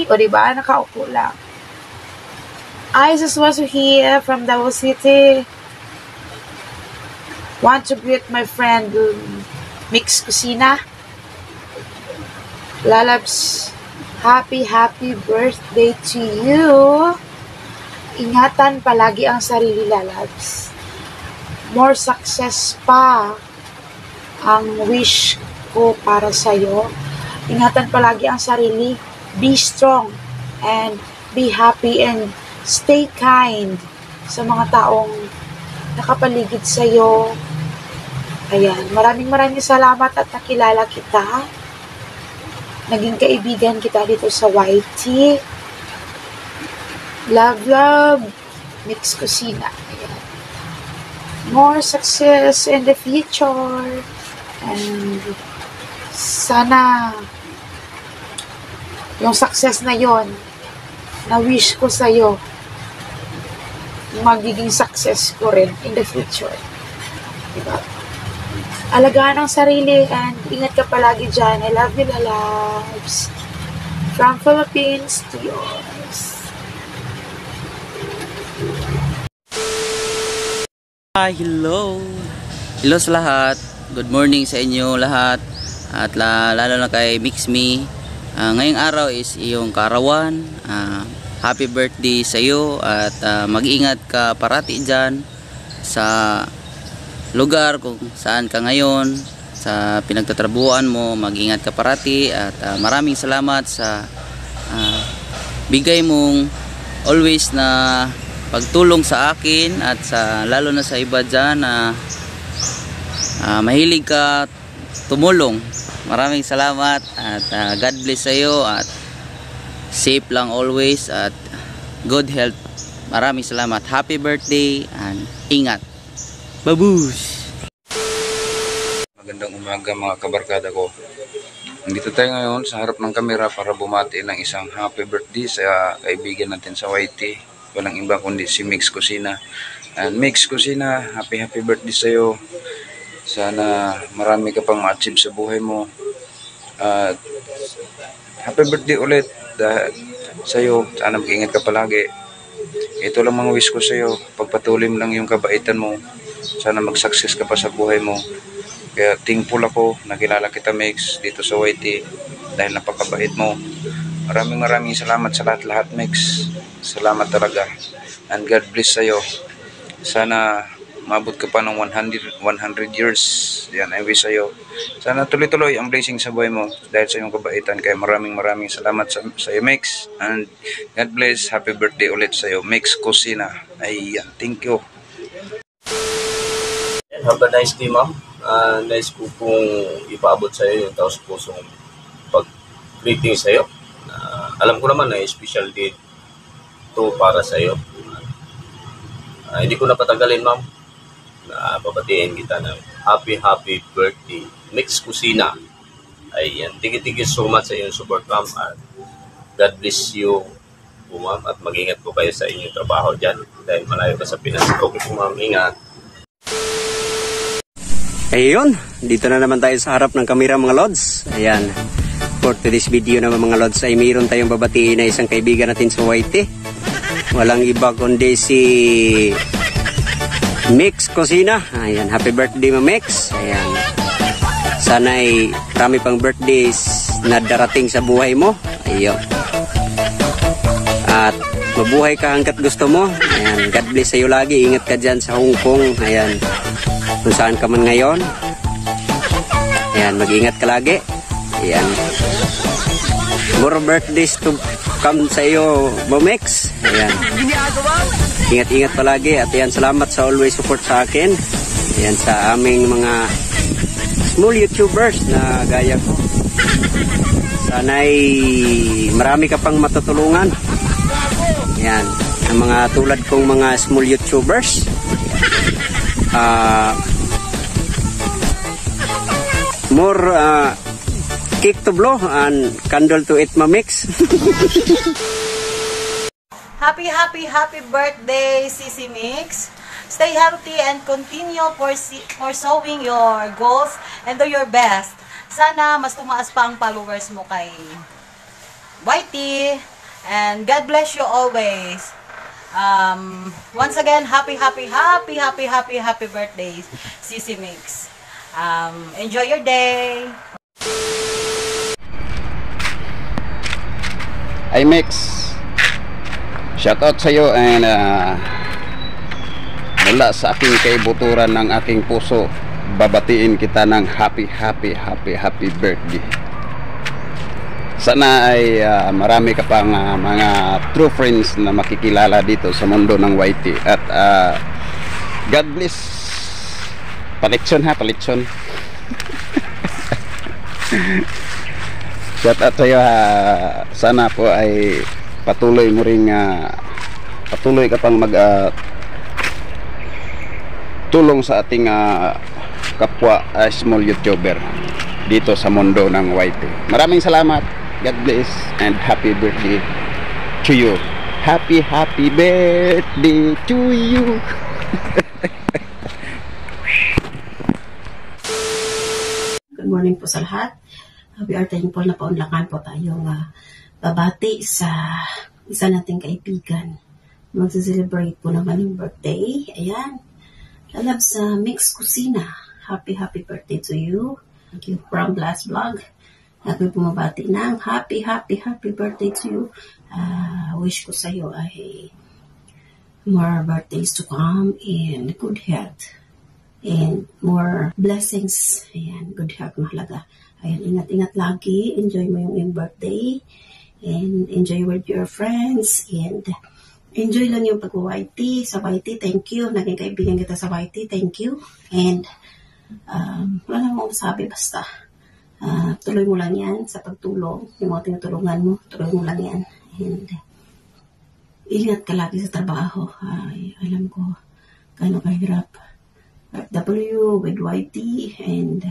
O diba? Nakaupo lang. I just was here from Davao City. Want to greet my friend Mix Kusina. Lalabs, happy birthday to you. Ingatan palagi ang sarili, Lalabs. More success pa ang wish ko para sa'yo. Ingatan palagi ang sarili. Be strong and be happy and stay kind sa mga taong nakapaligid sa'yo. Ayan, maraming salamat at nakilala kita. Naging kaibigan kita dito sa YT. Love, Mix Kusina. Ayan. More success in the future. And sana yung success na yon na wish ko sa'yo, magiging success ko rin in the future. Diba? Alagaan ang sarili and ingat ka palagi dyan. I love you, Lalabs. From Philippines to yours. Hello sa lahat. Good morning sa inyo lahat. At lalo na kay Mix Me. Ngayong araw is iyong kaarawan. Happy birthday sa iyo. At mag-ingat ka parati dyan sa lugar kung saan ka ngayon, sa pinagtatrabuhan mo. Mag-ingat ka parati. At maraming salamat sa bigay mong always na pagtulong sa akin at sa lalo na sa iba dyan na mahilig ka tumulong. Maraming salamat at God bless sa iyo at safe lang always at good health. Maraming salamat. Happy birthday and ingat. Babush! Magandang umaga mga kabarkada ko. Nandito tayo ngayon sa harap ng kamera para bumati ng isang happy birthday sa kaibigan natin sa YT. Walang iba kundi si Mix Kusina. And Mix Kusina, happy birthday sa iyo. Sana marami ka pang ma-achieve sa buhay mo. At happy birthday ulit sa iyo. Sana mag-ingat ka palagi. Ito lang mga wish ko sa iyo. Pagpatuloy mo lang yung kabaitan mo. Sana mag-success ka pa sa buhay mo. Kaya thankful ako na kilala kita, Mix, dito sa YT dahil napakabait mo. Maraming salamat sa lahat, Mix. Salamat talaga. And God bless sa iyo. Sana maabot ka pa ng 100 years. Yan, I wish sa iyo. Sana tuloy-tuloy ang blessing sa buhay mo dahil sa iyong kabaitan. Kaya maraming salamat sa iyo, Mix. And God bless. Happy birthday ulit sa iyo, Mix Kusina. Ayan, thank you. Have a nice day, ma'am. Nice ko pong ipaabot sa iyo yung taos pusong pag-greeting sa iyo. Alam ko naman na special day to para sa iyo. Hindi ko napatagalin, ma'am. Babatiin kita ng happy birthday, Mix Kusina. Ayan, thank you so much sa iyong support, ma'am. God bless you, ma'am. At mag-ingat po kayo sa inyong trabaho dyan dahil malayo ka sa Pinas. Okay po, ma'am. Ingat. Ayun, dito na naman tayo sa harap ng kamera mga lods. Ayan, for today's video naman mga lods ay mayroon tayong babatiin na isang kaibigan natin sa YT. Walang iba kundi si Mix Kusina. Ayan, happy birthday mo, Mix. Ayan, sana ay marami pang birthdays na darating sa buhay mo. Ayun, at mabuhay ka hanggat gusto mo. Ayan, God bless sa iyo lagi. Ingat ka dyan sa Hong Kong. Ayan, kung saan ka man ngayon. Ayan, mag-ingat ka lagi. Ayan, more birthdays to come sa iyo, Mix. Ayan, ingat-ingat palagi. At ayan, salamat sa always support sa akin. Ayan, sa aming mga small YouTubers na gaya ko. Sana'y marami ka pang matutulungan. Ayan, ang mga tulad kong mga small YouTubers. More cake to blow and candle to eat, Mix. Happy birthday, Sisi Mix. Stay healthy and continue pursuing your goals and do your best. Sana mas tumaas pa ang followers mo kay YT. And God bless you always. Once again, happy birthday, Sisi Mix. Enjoy your day. Hi Mix, shout out sa iyo, and mula sa aking kaibuturan ng aking puso, babatiin kita ng happy birthday. Sana ay marami ka pang mga true friends na makikilala dito sa mundo ng YT. At God bless. Palitson ha, palitson. Shout out sa iyo ha. Sana po ay patuloy mo ring patuloy ka pang mag tulong sa ating kapwa small YouTuber dito sa mundo ng YT. Maraming salamat. God bless and happy birthday to you. Happy birthday to you. Good morning po sa lahat. We are thankful na paunlakan po tayong babati sa isa nating kaibigan. Magse-celebrate po naman yung birthday. Ayan. Lalab sa Mix Kusina. Happy birthday to you. Thank you from Blast Vlog. Ako bumabati ng happy birthday to you. Wish ko sa iyo ay more birthdays to come and good health and more blessings. Ayan, good health mahalaga. Ayan, ingat lagi. Enjoy mo yung birthday and enjoy with your friends and enjoy lang yung pag-YT sa YT. Thank you. Naging kaibigan kita sa YT. Thank you. And wala nang masabi basta. Tuloy mo lang yan sa pagtulong. Yung mga tinutulungan mo, tuloy mo lang yan. And ingat ka lagi sa trabaho. Alam ko gano'ng kahirap. FW with YT and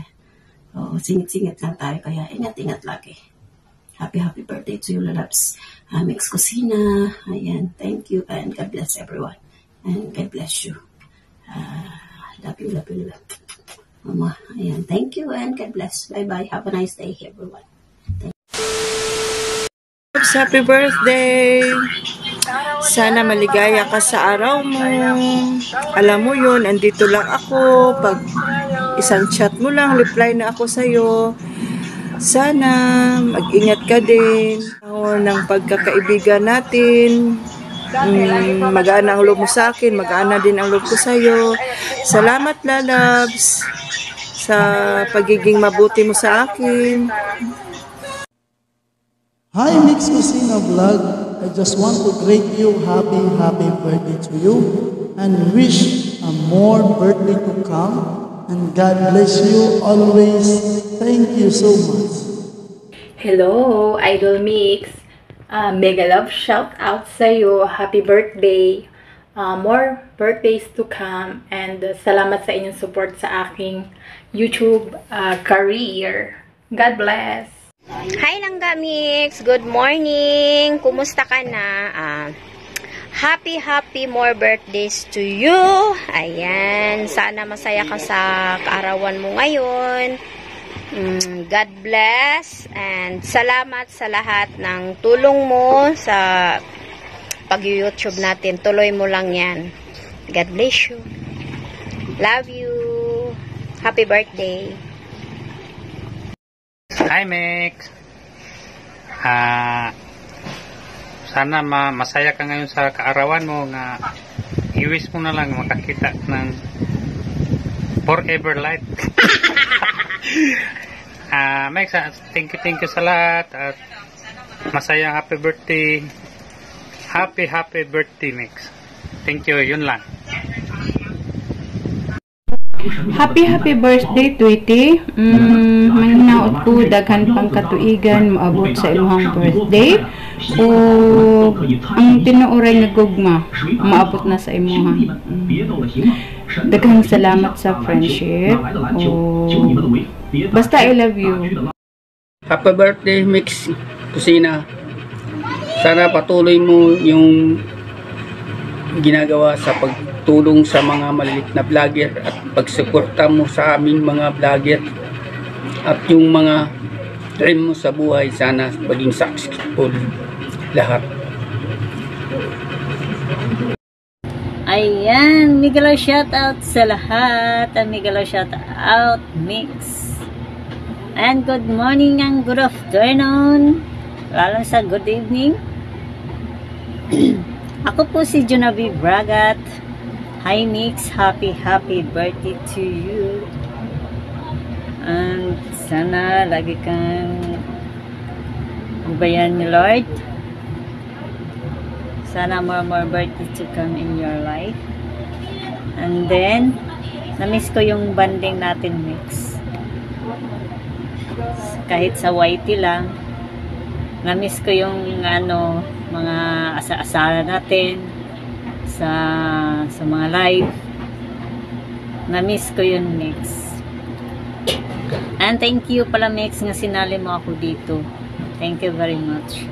singit-singit lang tayo. Kaya ingat lagi. Happy birthday to you, Lalabs. Mix Kusina. Ayan, thank you and God bless everyone. And God bless you. Love you. Mama, ayan, thank you and God bless. Bye-bye. Have a nice day, everyone. Happy birthday! Sana maligaya ka sa araw mo. Alam mo yun, andito lang ako. Pag isang chat mo lang, reply na ako sa'yo. Sana mag-ingat ka din ng pagkakaibigan natin. Mag-aana ang loob mo sa akin, mag-aana din ang loob ko sa'yo. Salamat, Lalabs, sa pagiging mabuti mo sa akin. Hi, Mix Kusina Vlog. I just want to greet you happy birthday to you and wish a more birthday to come. And God bless you always. Thank you so much. Hello, Idol Mix. Mega love shout out sa'yo. Happy birthday. More birthdays to come. And salamat sa inyong support sa aking YouTube career. God bless. Hi Langga Mix. Good morning. Kumusta ka na? Happy more birthdays to you. Ayan. Sana masaya ka sa kaarawan mo ngayon. God bless. And salamat sa lahat ng tulong mo sa pag-YouTube natin. Tuloy mo lang yan. God bless you. Love you. Happy birthday. Hi Mix. Sana masaya ka ngayon sa kaarawan mo nga i-wish mo na lang makakita ng forever light. Mix, thank you sa lahat at masayang happy birthday. Happy birthday Mix. Thank you, yun lang. Happy birthday, Tweety. Manghinaot ko, daghan pang katuigan, maabot sa imuhang birthday. O, ang tinuoray nga gugma, maabot na sa imuha. Daghang salamat sa friendship. O, basta I love you. Happy birthday, Mix Kusina. Sana patuloy mo yung ginagawa sa pagtulong sa mga maliit na vlogger at pagsuporta mo sa aming mga vlogger at yung mga dream mo sa buhay sana maging successful lahat. Ayan, Migalaw shoutout sa lahat. Migalaw shoutout Mix. And good morning and good afternoon. Lalo sa good evening. Ako po si Junavi Bragat. Hi Mix, happy birthday to you. And sana lagi kang bayan ni Lord. Sana more birthdays to come in your life. And then, na-miss ko yung banding natin, Mix. Kahit sa YT lang, na-miss ko yung mga asa-asala natin sa mga live. Na-miss ko yun, Mix. And thank you pala, Mix, nga sinali mo ako dito. Thank you very much.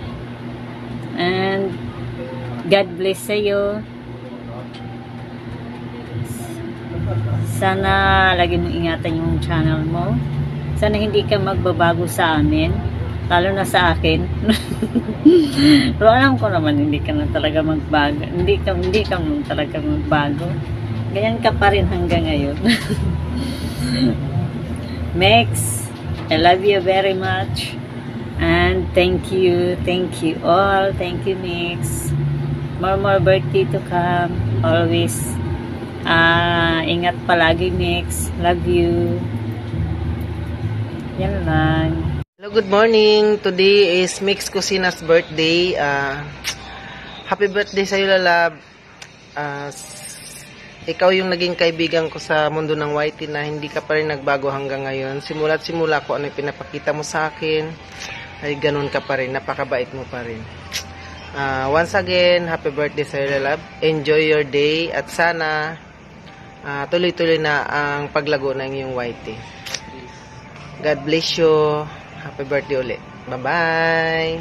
And God bless sa'yo. Sana lagi mong ingatan yung channel mo. Sana hindi ka magbabago sa amin. Lalo na sa akin. Pero alam ko naman hindi ka na talaga magbago. Hindi ka naman talaga magbago. Ganyan ka pa rin hanggang ngayon. Max, I love you very much. And thank you all. Thank you, Mix. More birthday to come. Always. Ingat palagi, Mix. Love you. Yan lang. Hello, good morning. Today is Mix Kusina's birthday. Happy birthday sa'yo, Lalab. Ikaw yung naging kaibigan ko sa mundo ng YT na hindi ka pa rin nagbago hanggang ngayon. Simula't simula ko ano yung pinapakita mo sa akin. Ay ganun ka pa rin. Napakabait mo pa rin. Once again, happy birthday sa'yo, Lalab. Enjoy your day at sana tuloy-tuloy na ang paglago ng iyong YT. God bless you. Happy birthday ulit. Bye-bye.